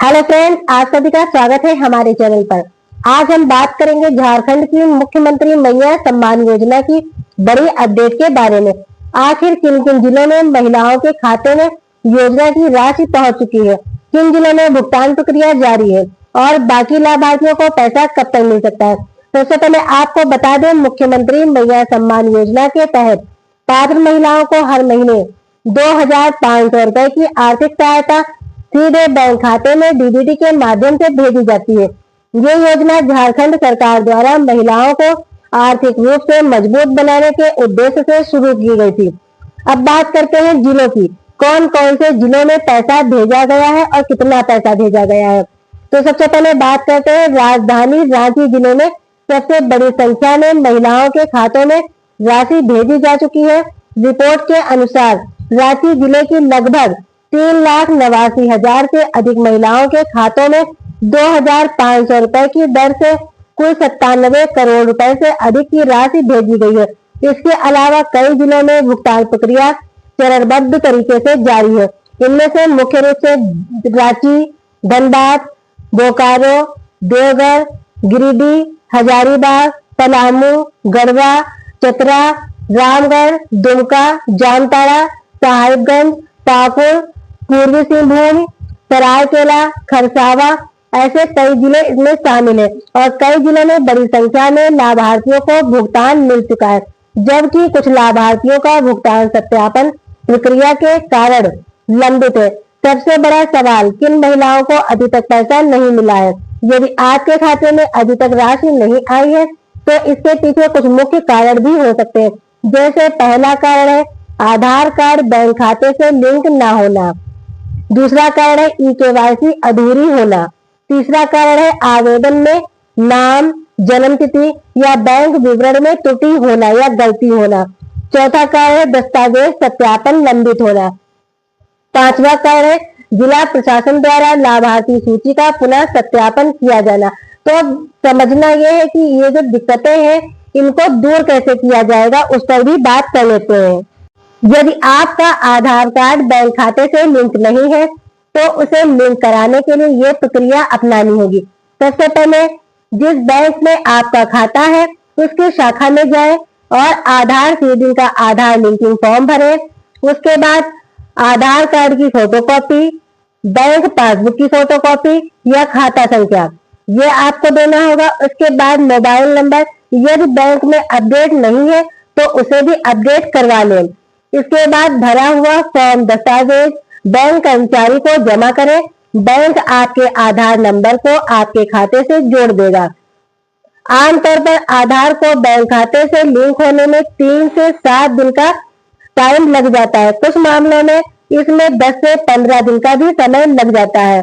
Hello friends, आप सभी का स्वागत है हमारे चैनल पर। आज हम बात करेंगे झारखंड की मुख्यमंत्री मैया सम्मान योजना की बड़ी अपडेट के बारे में। आखिर किन किन जिलों में महिलाओं के खाते में योजना की राशि पहुंच चुकी है, किन जिलों में भुगतान प्रक्रिया जारी है और बाकी लाभार्थियों को पैसा कब तक मिल सकता है। सबसे पहले आपको बता दें, मुख्यमंत्री मैया सम्मान योजना के तहत पात्र महिलाओं को हर महीने 2,500 रुपए की आर्थिक सहायता सीधे बैंक खाते में डीबीटी के माध्यम से भेजी जाती है। ये योजना झारखंड सरकार द्वारा महिलाओं को आर्थिक रूप से मजबूत बनाने के उद्देश्य से शुरू की गई थी। अब बात करते हैं जिलों की, कौन कौन से जिलों में पैसा भेजा गया है और कितना पैसा भेजा गया है। तो सबसे पहले बात करते हैं राजधानी रांची जिले में सबसे बड़ी संख्या में महिलाओं के खातों में राशि भेजी जा चुकी है। रिपोर्ट के अनुसार रांची जिले की लगभग 3,89,000 से अधिक महिलाओं के खातों में 2,500 रुपए की दर से कुल 97 करोड़ रुपए से अधिक की राशि भेजी गई है। इसके अलावा कई जिलों में भुगतान प्रक्रिया चरणबद्ध तरीके से जारी है। इनमें से मुख्य रूप से रांची, धनबाद, बोकारो, देवघर, गिरिडीह, हजारीबाग, पलामू, गढ़वा, चतरा, रामगढ़, दुमका, जामताड़ा, साहिबगंज, पाकुड़, पूर्वी सिंहभूम, सरायकेला, खरसावा ऐसे कई जिले इसमें शामिल है और कई जिलों में बड़ी संख्या में लाभार्थियों को भुगतान मिल चुका है, जबकि कुछ लाभार्थियों का भुगतान सत्यापन प्रक्रिया के कारण लंबित है। सबसे बड़ा सवाल, किन महिलाओं को अभी तक पैसा नहीं मिला है। यदि आपके खाते में अभी तक राशि नहीं आई है तो इसके पीछे कुछ मुख्य कारण भी हो सकते हैं। जैसे पहला कारण है आधार कार्ड बैंक खाते से लिंक ना होना, दूसरा कारण है ई-केवाईसी अधूरी होना, तीसरा कारण है आवेदन में नाम, जन्म तिथि या बैंक विवरण में त्रुटि होना या गलती होना, चौथा कारण है दस्तावेज सत्यापन लंबित होना, पांचवा कारण है जिला प्रशासन द्वारा लाभार्थी सूची का पुनः सत्यापन किया जाना। तो अब समझना यह है कि ये जो दिक्कतें हैं इनको दूर कैसे किया जाएगा, उस पर भी बात कर लेते हैं। यदि आपका आधार कार्ड बैंक खाते से लिंक नहीं है तो उसे लिंक कराने के लिए ये प्रक्रिया अपनानी होगी। सबसे पहले जिस बैंक में आपका खाता है उसकी शाखा में जाएं और आधार सीडिंग का आधार लिंकिंग फॉर्म भरें। उसके बाद आधार कार्ड की फोटोकॉपी, बैंक पासबुक की फोटोकॉपी या खाता संख्या ये आपको देना होगा। उसके बाद मोबाइल नंबर, यदि बैंक में अपडेट नहीं है तो उसे भी अपडेट करवा लें। इसके बाद भरा हुआ फॉर्म दस्तावेज बैंक कर्मचारी को जमा करें। बैंक आपके आधार नंबर को आपके खाते से जोड़ देगा। आमतौर पर आधार को बैंक खाते से लिंक होने में 3 से 7 दिन का टाइम लग जाता है। कुछ मामलों में इसमें 10 से 15 दिन का भी समय लग जाता है।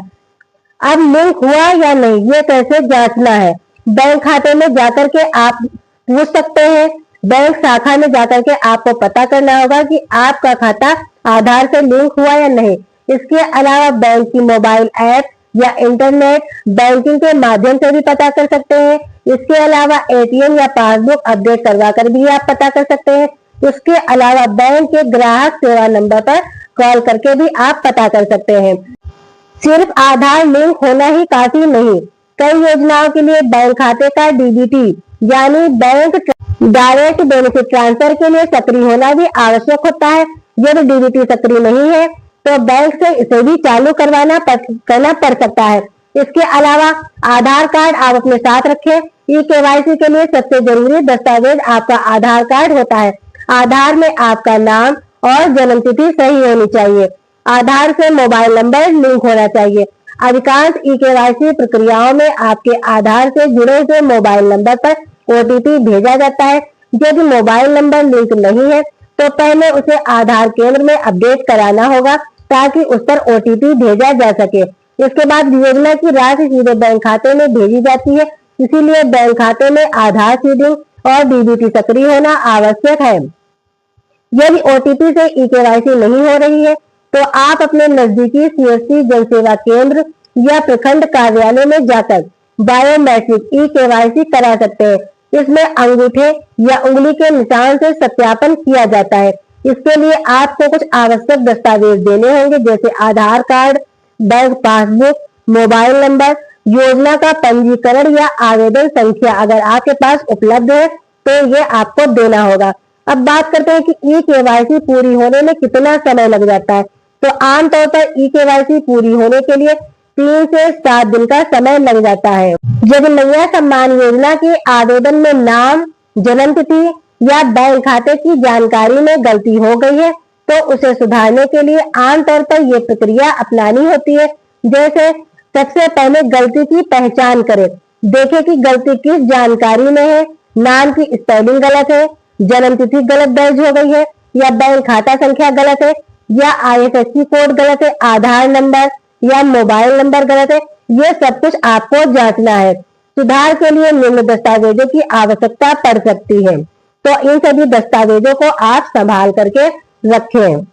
अब लिंक हुआ या नहीं ये कैसे जांचना है, बैंक खाते में जाकर के आप पूछ सकते हैं। बैंक शाखा में जाकर के आपको पता करना होगा कि आपका खाता आधार से लिंक हुआ या नहीं। इसके अलावा बैंक की मोबाइल ऐप या इंटरनेट बैंकिंग के माध्यम से भी पता कर सकते हैं। इसके अलावा एटीएम या पासबुक अपडेट करवा कर भी आप पता कर सकते हैं। इसके अलावा बैंक के ग्राहक सेवा नंबर पर कॉल करके भी आप पता कर सकते हैं। सिर्फ आधार लिंक होना ही काफी नहीं, कई योजनाओं के लिए बैंक खाते का डीबीटी यानी बैंक डायरेक्ट बेनिफिट ट्रांसफर के लिए सक्रिय होना भी आवश्यक होता है। यदि डीबीटी सक्रिय नहीं है तो बैंक से इसे भी चालू करना पड़ सकता है। इसके अलावा आधार कार्ड आप अपने साथ रखें। ई-केवाईसी के लिए सबसे जरूरी दस्तावेज आपका आधार कार्ड होता है। आधार में आपका नाम और जन्म तिथि सही होनी चाहिए। आधार से मोबाइल नंबर लिंक होना चाहिए। अधिकांश ई-केवाईसी प्रक्रियाओं में आपके आधार से जुड़े हुए मोबाइल नंबर पर ओटीपी भेजा जाता है। यदि मोबाइल नंबर लिंक नहीं है तो पहले उसे आधार केंद्र में अपडेट कराना होगा ताकि उस पर ओटीपी भेजा जा सके। इसके बाद योजना की राशि सीधे बैंक खाते में भेजी जाती है, इसीलिए बैंक खाते में आधार सीडिंग और डीबीटी सक्रिय होना आवश्यक है। यदि ओटीपी से ई-केवाईसी नहीं हो रही है तो आप अपने नजदीकी सीएससी जनसेवा केंद्र या प्रखंड कार्यालय में जाकर बायोमेट्रिक ई-केवाईसी करा सकते हैं। इसमें अंगूठे या उंगली के निशान से सत्यापन किया जाता है। इसके लिए आपको कुछ आवश्यक दस्तावेज देने होंगे, जैसे Aadhaar card, bank passbook, mobile number, योजना का पंजीकरण या आवेदन संख्या अगर आपके पास उपलब्ध है तो ये आपको देना होगा। अब बात करते हैं कि ई-केवाईसी पूरी होने में कितना समय लग जाता है। तो आमतौर पर ई-केवाईसी पूरी होने के लिए 3 से 7 दिन का समय लग जाता है। यदि मैया सम्मान योजना के आवेदन में नाम, जन्म तिथि या बैंक खाते की जानकारी में गलती हो गई है तो उसे सुधारने के लिए आमतौर पर ये प्रक्रिया अपनानी होती है। जैसे सबसे पहले गलती की पहचान करें, देखें कि गलती किस जानकारी में है, नाम की स्पेलिंग गलत है, जन्म तिथि गलत दर्ज हो गई है या बैंक खाता संख्या गलत है या IFSC कोड गलत है, आधार नंबर या मोबाइल नंबर गलत है। ये सब कुछ आपको जांचना है। सुधार के लिए निम्न दस्तावेजों की आवश्यकता पड़ सकती है, तो इन सभी दस्तावेजों को आप संभाल करके रखें।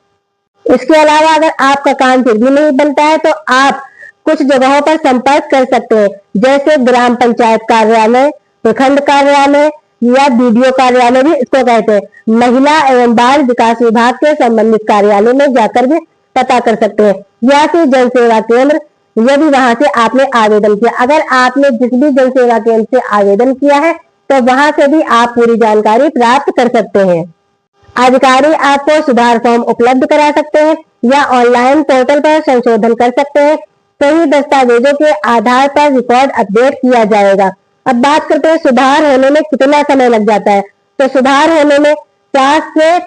इसके अलावा अगर आपका काम फिर भी नहीं बनता है तो आप कुछ जगहों पर संपर्क कर सकते हैं, जैसे ग्राम पंचायत कार्यालय, प्रखंड कार्यालय या BDO कार्यालय भी इसको कहते हैं। महिला एवं बाल विकास विभाग के संबंधित कार्यालय में जाकर भी पता कर सकते हैं या फिर जन सेवा केंद्र, यदि वहां से आपने आवेदन किया। अगर आपने जिस भी जन सेवा केंद्र से आवेदन किया है तो वहां से भी आप पूरी जानकारी प्राप्त कर सकते हैं। अधिकारी आपको सुधार फॉर्म उपलब्ध करा सकते हैं या ऑनलाइन पोर्टल पर संशोधन कर सकते हैं। सही दस्तावेजों के आधार पर रिकॉर्ड अपडेट किया जाएगा। अब बात करते हैं सुधार होने में कितना समय लग जाता है। तो सुधार होने में 4 से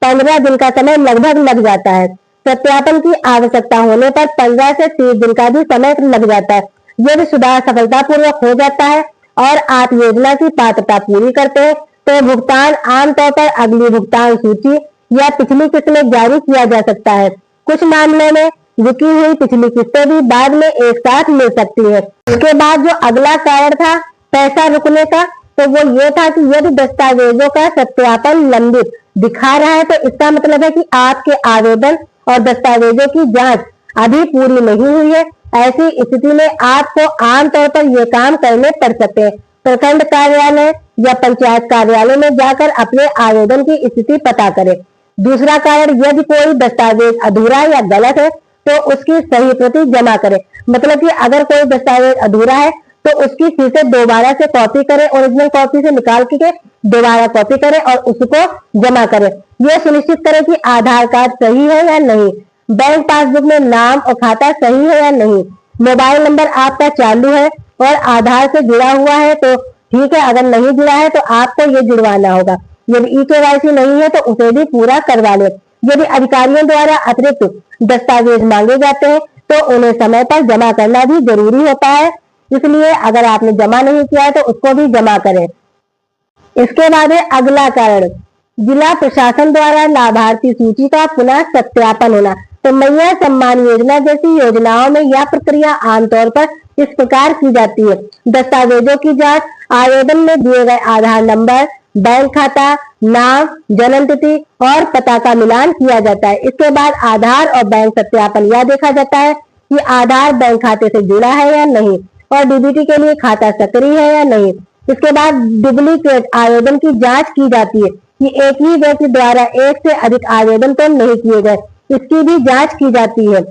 15 दिन का समय लगभग लग जाता है। सत्यापन की आवश्यकता होने पर 15 से 30 दिन का भी समय लग जाता है। यदि सुधार सफलतापूर्वक हो जाता है और आप योजना की पात्रता पूरी करते हैं तो भुगतान आमतौर पर अगली भुगतान सूची या पिछली किस्त में जारी किया जा सकता है। कुछ मामलों में रुकी हुई पिछली किस्तें भी बाद में एक साथ मिल सकती है। इसके बाद जो अगला कारण था पैसा रुकने का, तो वो ये था कि यदि दस्तावेजों का सत्यापन लंबित दिखा रहा है तो इसका मतलब है कि आपके आवेदन और दस्तावेजों की जांच अभी पूरी नहीं हुई है। ऐसी स्थिति में आपको आमतौर पर ये काम करने पड़ सकते हैं। प्रखंड कार्यालय या पंचायत कार्यालय में जाकर अपने आवेदन की स्थिति पता करें। दूसरा कारण, यदि कोई दस्तावेज अधूरा या गलत है तो उसकी सही प्रति जमा करें। मतलब कि अगर कोई दस्तावेज अधूरा है तो उसकी फिर से दोबारा से कॉपी करें, ओरिजिनल कॉपी से निकाल के दोबारा कॉपी करें और उसको जमा करें। यह सुनिश्चित करें कि आधार कार्ड सही है या नहीं, बैंक पासबुक में नाम और खाता सही है या नहीं, मोबाइल नंबर आपका चालू है और आधार से जुड़ा हुआ है तो ठीक है, अगर नहीं जुड़ा है तो आपको ये जुड़वाना होगा। यदि ई-केवाईसी नहीं है तो उसे भी पूरा करवा ले। यदि अधिकारियों द्वारा अतिरिक्त दस्तावेज मांगे जाते हैं तो उन्हें समय पर जमा करना भी जरूरी होता है, इसलिए अगर आपने जमा नहीं किया है तो उसको भी जमा करें। इसके बाद है अगला कारण, जिला प्रशासन द्वारा लाभार्थी सूची का पुनः सत्यापन होना। तो मैया सम्मान योजना जैसी योजनाओं में यह प्रक्रिया आमतौर पर इस प्रकार की जाती है। दस्तावेजों की जांच, आवेदन में दिए गए आधार नंबर, बैंक खाता, नाम, जन्म तिथि और पता का मिलान किया जाता है। इसके बाद आधार और बैंक सत्यापन यह देखा जाता है कि आधार बैंक खाते से जुड़ा है या नहीं और DBT के लिए खाता सक्रिय है या नहीं। इसके बाद डुप्लीकेट आवेदन की जांच की जाती है कि एक ही व्यक्ति द्वारा एक से अधिक आवेदन तो नहीं किए गए, इसकी भी जांच की जाती है।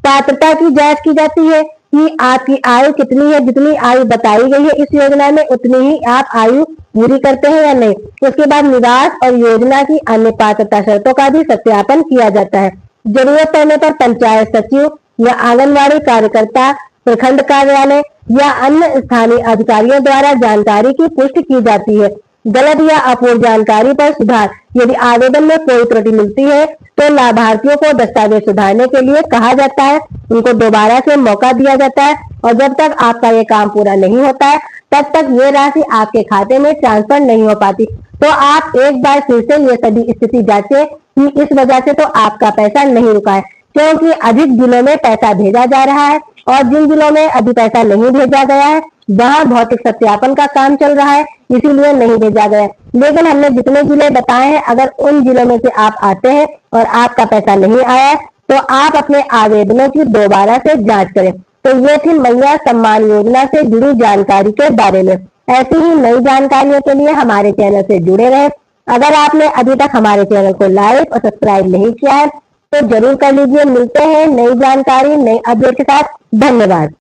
पात्रता की जांच की जाती है कि आपकी आयु कितनी है, जितनी आयु बताई गई है इस योजना में उतनी ही आप आयु पूरी करते हैं या नहीं। उसके बाद निवास और योजना की अन्य पात्रता शर्तों का भी सत्यापन किया जाता है। जरूरत पड़ने पर पंचायत सचिव या आंगनबाड़ी कार्यकर्ता, प्रखंड कार्यालय या अन्य स्थानीय अधिकारियों द्वारा जानकारी की पुष्टि की जाती है। गलत या अपूर्ण जानकारी पर सुधार, यदि आवेदन में कोई त्रुटि मिलती है तो लाभार्थियों को दस्तावेज सुधारने के लिए कहा जाता है, उनको दोबारा से मौका दिया जाता है और जब तक आपका ये काम पूरा नहीं होता है तब तक ये राशि आपके खाते में ट्रांसफर नहीं हो पाती। तो आप एक बार फिर से ये सभी स्थिति जांचें कि इस वजह से तो आपका पैसा नहीं रुका है, क्योंकि अधिक जिलों में पैसा भेजा जा रहा है और जिन जिलों में अभी पैसा नहीं भेजा गया है वहां भौतिक सत्यापन का काम चल रहा है, इसीलिए नहीं भेजा गया। लेकिन हमने जितने जिले बताए हैं, अगर उन जिलों में से आप आते हैं और आपका पैसा नहीं आया तो आप अपने आवेदनों की दोबारा से जांच करें। तो ये थी मैया सम्मान योजना से जुड़ी जानकारी के बारे में। ऐसी ही नई जानकारियों के लिए हमारे चैनल से जुड़े रहे। अगर आपने अभी तक हमारे चैनल को लाइक और सब्सक्राइब नहीं किया है तो जरूर कर लीजिए। मिलते हैं नई जानकारी, नई अपडेट के साथ। धन्यवाद।